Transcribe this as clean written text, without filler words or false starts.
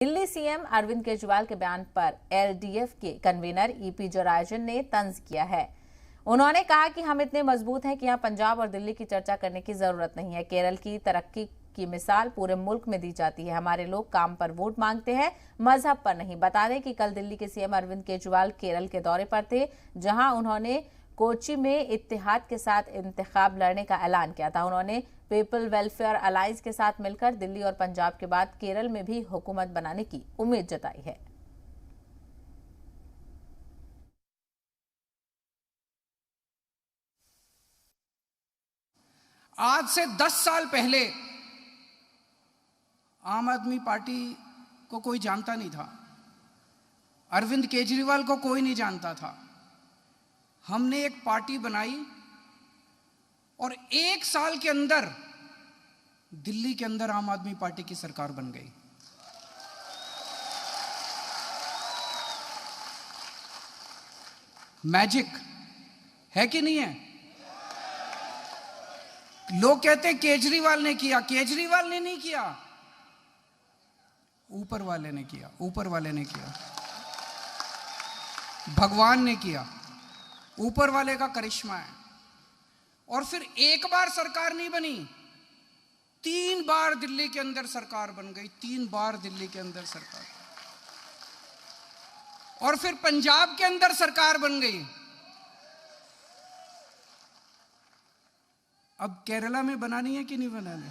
Delhi CM Arvind Kejriwal के बयान पर एलडीएफ के कन्वीनर ईपी जयराजन ने तंज किया है। उन्होंने कहा कि हम इतने मजबूत हैं कि यहां पंजाब और दिल्ली की चर्चा करने की जरूरत नहीं है। केरल की तरक्की की मिसाल पूरे मुल्क में दी जाती है। हमारे लोग काम पर वोट मांगते हैं, मजहब पर नहीं। बता दें कि कल दिल्ली के सीएम अरविंद केजरीवाल केरल के दौरे पर थे, जहां उन्होंने कोच्चि में इत्तेहाद के साथ इंतखाब लड़ने का ऐलान किया था। उन्होंने पीपल वेलफेयर अलायंस के साथ मिलकर दिल्ली और पंजाब के बाद केरल में भी हुकूमत बनाने की उम्मीद जताई है। आज से 10 साल पहले आम आदमी पार्टी को कोई जानता नहीं था, अरविंद केजरीवाल को कोई नहीं जानता था। हमने एक पार्टी बनाई और 1 साल के अंदर दिल्ली के अंदर आम आदमी पार्टी की सरकार बन गई। मैजिक है कि नहीं है? लोग कहते हैं केजरीवाल ने किया। केजरीवाल ने नहीं किया, ऊपर वाले ने किया। ऊपर वाले ने किया, भगवान ने किया। ऊपर वाले का करिश्मा है। और फिर एक बार सरकार नहीं बनी, 3 बार दिल्ली के अंदर सरकार बन गई। 3 बार दिल्ली के अंदर सरकार, और फिर पंजाब के अंदर सरकार बन गई। अब केरला में बनानी है कि नहीं बनानी?